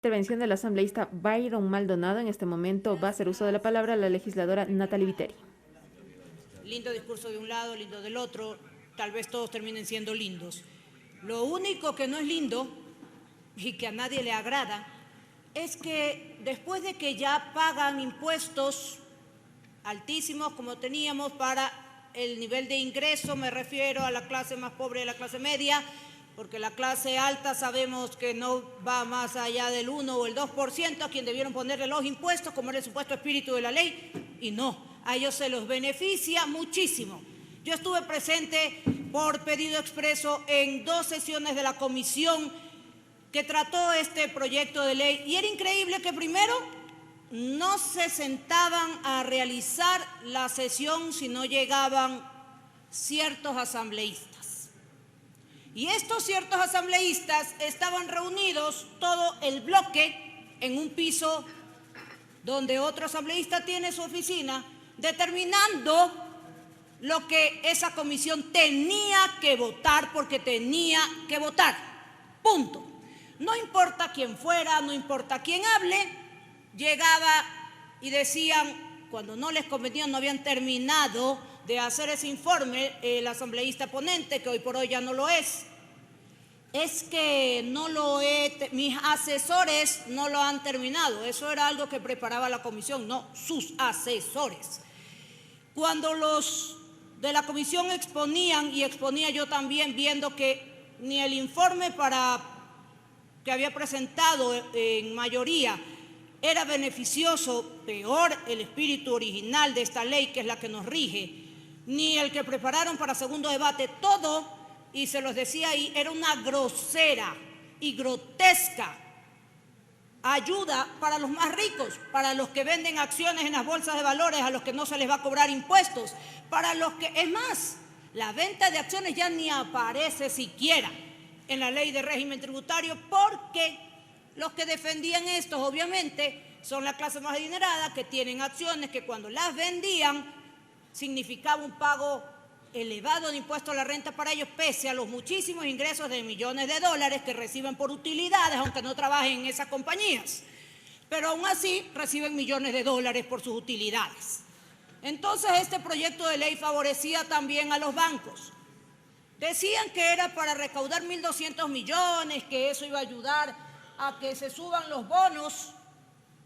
Intervención del asambleísta Byron Maldonado. En este momento va a hacer uso de la palabra la legisladora Natalie Viteri. Lindo discurso de un lado, lindo del otro, tal vez todos terminen siendo lindos. Lo único que no es lindo y que a nadie le agrada es que después de que ya pagan impuestos altísimos como teníamos para el nivel de ingreso, me refiero a la clase más pobre y a la clase media, porque la clase alta sabemos que no va más allá del 1 o el 2%, a quien debieron ponerle los impuestos, como era el supuesto espíritu de la ley, y no, a ellos se los beneficia muchísimo. Yo estuve presente por pedido expreso en 2 sesiones de la comisión que trató este proyecto de ley, y era increíble que primero no se sentaban a realizar la sesión si no llegaban ciertos asambleístas. Y estos ciertos asambleístas estaban reunidos todo el bloque en un piso donde otro asambleísta tiene su oficina, determinando lo que esa comisión tenía que votar, porque tenía que votar. Punto. No importa quién fuera, no importa quién hable, llegaba y decían, cuando no les convenía, no habían terminado de hacer ese informe, el asambleísta ponente, que hoy por hoy ya no lo es que no lo mis asesores no lo han terminado. Eso era algo que preparaba la comisión, no sus asesores. Cuando los de la comisión exponían, y exponía yo también, viendo que ni el informe que había presentado en mayoría era beneficioso, peor el espíritu original de esta ley, que es la que nos rige, ni el que prepararon para segundo debate, todo, y se los decía ahí, era una grosera y grotesca ayuda para los más ricos, para los que venden acciones en las bolsas de valores, a los que no se les va a cobrar impuestos, para los que, es más, la venta de acciones ya ni aparece siquiera en la ley de régimen tributario, porque los que defendían estos, obviamente, son la clase más adinerada, que tienen acciones que cuando las vendían significaba un pago elevado de impuesto a la renta para ellos, pese a los muchísimos ingresos de millones de dólares que reciben por utilidades, aunque no trabajen en esas compañías. Pero aún así reciben millones de dólares por sus utilidades. Entonces este proyecto de ley favorecía también a los bancos. Decían que era para recaudar 1.200 millones, que eso iba a ayudar a que se suban los bonos.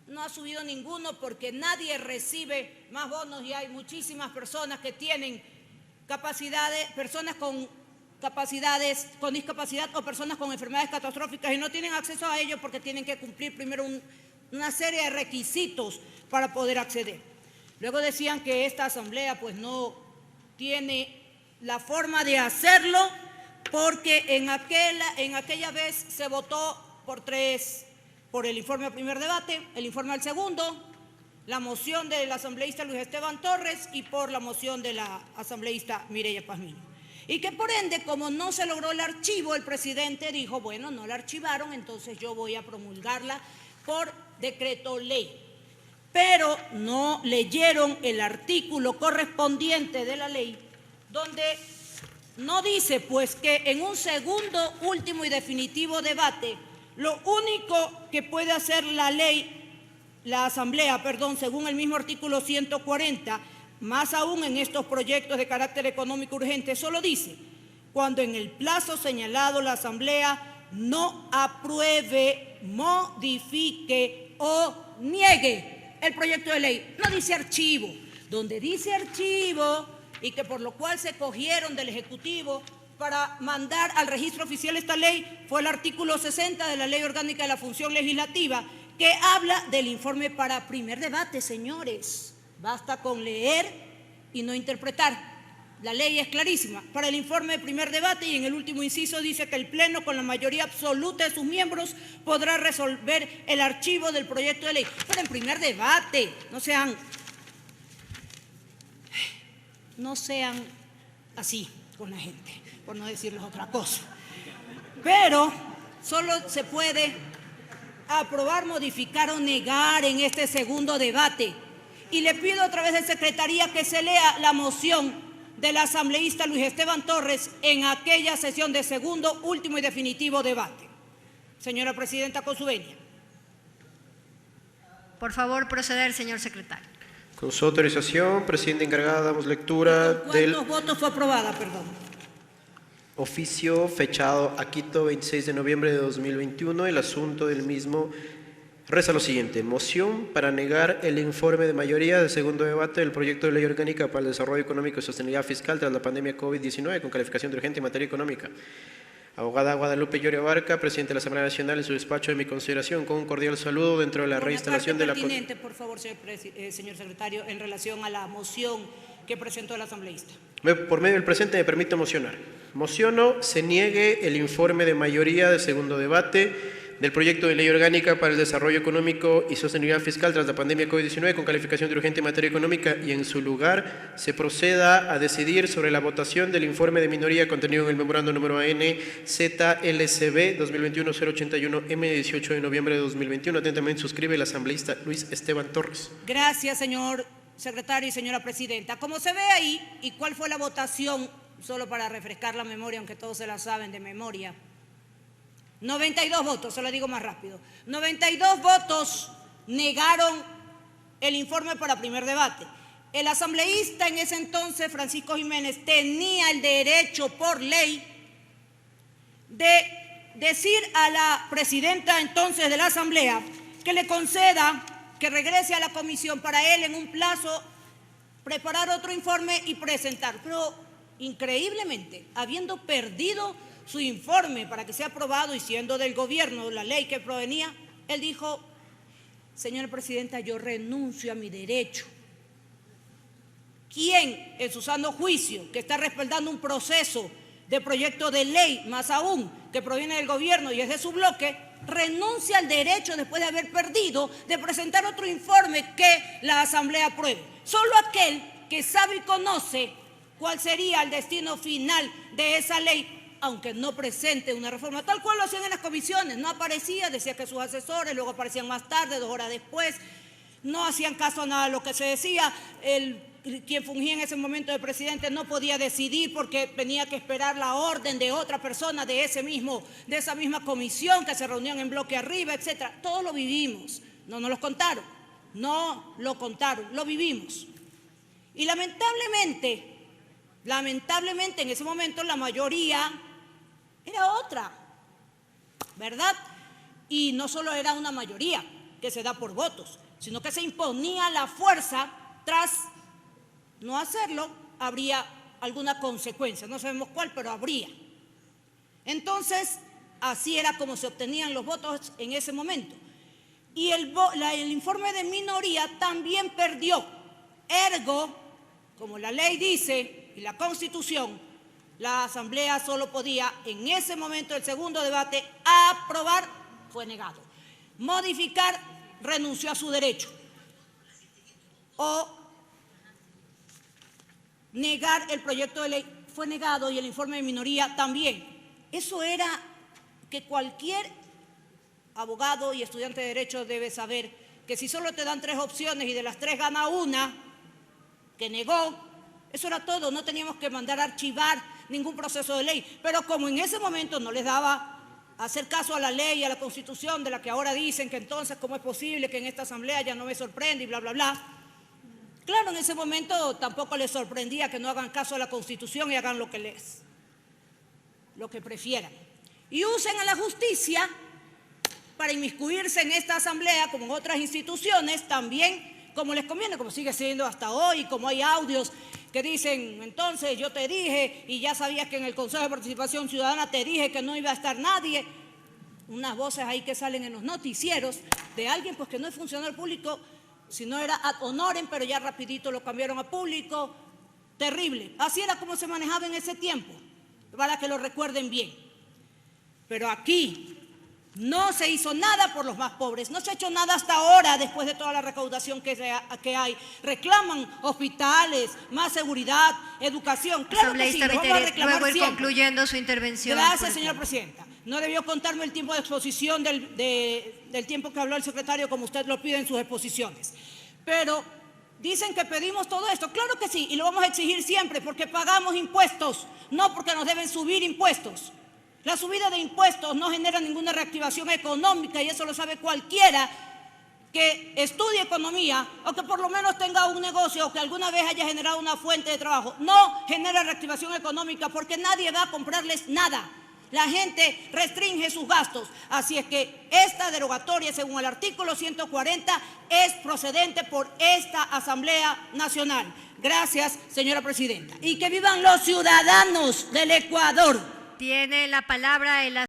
No ha subido ninguno porque nadie recibe más bonos y hay muchísimas personas que tienen capacidades, personas con discapacidad o personas con enfermedades catastróficas y no tienen acceso a ello porque tienen que cumplir primero una serie de requisitos para poder acceder. Luego decían que esta asamblea pues no tiene la forma de hacerlo porque en aquella vez se votó por el informe al primer debate, el informe al segundo, la moción del asambleísta Luis Esteban Torres y por la moción de la asambleísta Mireya Pazmiño. Y que por ende, como no se logró el archivo, el presidente dijo, bueno, no la archivaron, entonces yo voy a promulgarla por decreto ley. Pero no leyeron el artículo correspondiente de la ley, donde no dice pues que en un segundo, último y definitivo debate, lo único que puede hacer la asamblea, según el mismo artículo 140, más aún en estos proyectos de carácter económico urgente, solo dice, cuando en el plazo señalado la asamblea no apruebe, modifique o niegue el proyecto de ley. No dice archivo. Donde dice archivo, y que por lo cual se cogieron del Ejecutivo para mandar al registro oficial esta ley, fue el artículo 60 de la Ley Orgánica de la Función Legislativa, que habla del informe para primer debate, señores. Basta con leer y no interpretar. La ley es clarísima. Para el informe de primer debate, y en el último inciso dice que el Pleno, con la mayoría absoluta de sus miembros, podrá resolver el archivo del proyecto de ley. Pero en primer debate, no sean así con la gente, por no decirles otra cosa. Pero solo se puede aprobar, modificar o negar en este segundo debate. Y le pido a través de Secretaría que se lea la moción del asambleísta Luis Esteban Torres en aquella sesión de segundo, último y definitivo debate. Señora Presidenta, con su venia. Por favor, proceder, señor secretario. Con su autorización, presidenta encargada, damos lectura del ¿Cuántos votos fue aprobada, perdón? oficio fechado a Quito, 26 de noviembre de 2021. El asunto del mismo reza lo siguiente: moción para negar el informe de mayoría del segundo debate del proyecto de ley orgánica para el desarrollo económico y sostenibilidad fiscal tras la pandemia COVID-19 con calificación de urgente en materia económica. Abogada Guadalupe Llorio Barca, Presidente de la Asamblea Nacional, en su despacho de mi consideración, con un cordial saludo dentro de la reinstalación de la... pertinente, por favor, señor secretario, en relación a la moción que presentó el asambleísta. Por medio del presente me permito mocionar. Mociono se niegue el informe de mayoría del segundo debate del proyecto de ley orgánica para el desarrollo económico y sostenibilidad fiscal tras la pandemia COVID-19 con calificación de urgente en materia económica y en su lugar se proceda a decidir sobre la votación del informe de minoría contenido en el memorando número AN-ZLCB 2021-081-M de 18 de noviembre de 2021. Atentamente suscribe el asambleísta Luis Esteban Torres. Gracias, señor secretario y señora presidenta. Como se ve ahí, ¿y cuál fue la votación? Solo para refrescar la memoria, aunque todos se la saben de memoria. 92 votos, se lo digo más rápido. 92 votos negaron el informe para primer debate. El asambleísta en ese entonces, Francisco Jiménez, tenía el derecho por ley de decir a la presidenta entonces de la asamblea que le conceda que regrese a la comisión para él en un plazo preparar otro informe y presentar. Pero increíblemente, habiendo perdido su informe para que sea aprobado y siendo del gobierno la ley que provenía, él dijo: señora presidenta, yo renuncio a mi derecho. ¿Quién, en su sano juicio, que está respaldando un proceso de proyecto de ley, más aún, que proviene del gobierno y es de su bloque, renuncia al derecho, después de haber perdido, de presentar otro informe que la asamblea apruebe? Solo aquel que sabe y conoce cuál sería el destino final de esa ley, aunque no presente una reforma, tal cual lo hacían en las comisiones, no aparecía, decía que sus asesores, luego aparecían más tarde, 2 horas después, no hacían caso a nada de lo que se decía, quien fungía en ese momento de presidente no podía decidir porque tenía que esperar la orden de otra persona de esa misma comisión que se reunían en bloque arriba, etcétera. Todos lo vivimos, no nos lo contaron, lo vivimos. Y lamentablemente en ese momento la mayoría era otra, ¿verdad? Y no solo era una mayoría que se da por votos, sino que se imponía la fuerza. Tras no hacerlo, habría alguna consecuencia, no sabemos cuál, pero habría. Entonces, así era como se obtenían los votos en ese momento. Y el informe de minoría también perdió. Ergo, como la ley dice y la Constitución, la Asamblea solo podía, en ese momento del segundo debate, aprobar, fue negado. Modificar, renunció a su derecho. O negar el proyecto de ley, fue negado, y el informe de minoría también. Eso era que cualquier abogado y estudiante de Derecho debe saber, que si solo te dan 3 opciones y de las 3 gana una, que negó, eso era todo, no teníamos que mandar a archivar ningún proceso de ley. Pero como en ese momento no les daba hacer caso a la ley y a la Constitución, de la que ahora dicen que entonces cómo es posible que en esta asamblea ya no me sorprende y bla, bla, bla. Claro, en ese momento tampoco les sorprendía que no hagan caso a la Constitución y hagan lo que prefieran. Y usen a la justicia para inmiscuirse en esta asamblea, como en otras instituciones, también como les conviene, como sigue siendo hasta hoy, como hay audios que dicen: entonces yo te dije, y ya sabías que en el Consejo de Participación Ciudadana te dije que no iba a estar nadie. Unas voces ahí que salen en los noticieros de alguien pues que no es funcionario público, sino era ad honorem, pero ya rapidito lo cambiaron a público. Terrible. Así era como se manejaba en ese tiempo, para que lo recuerden bien. Pero aquí no se hizo nada por los más pobres, no se ha hecho nada hasta ahora, después de toda la recaudación que hay. Reclaman hospitales, más seguridad, educación. Claro que sí, lo vamos a reclamar luego ir siempre. Concluyendo su intervención. Gracias, señora presidenta. No debió contarme el tiempo de exposición del tiempo que habló el secretario, como usted lo pide en sus exposiciones. Pero dicen que pedimos todo esto. Claro que sí, y lo vamos a exigir siempre, porque pagamos impuestos, no porque nos deben subir impuestos. La subida de impuestos no genera ninguna reactivación económica, y eso lo sabe cualquiera que estudie economía o que por lo menos tenga un negocio o que alguna vez haya generado una fuente de trabajo. No genera reactivación económica porque nadie va a comprarles nada. La gente restringe sus gastos. Así es que esta derogatoria, según el artículo 140, es procedente por esta Asamblea Nacional. Gracias, señora presidenta. Y que vivan los ciudadanos del Ecuador. Tiene la palabra el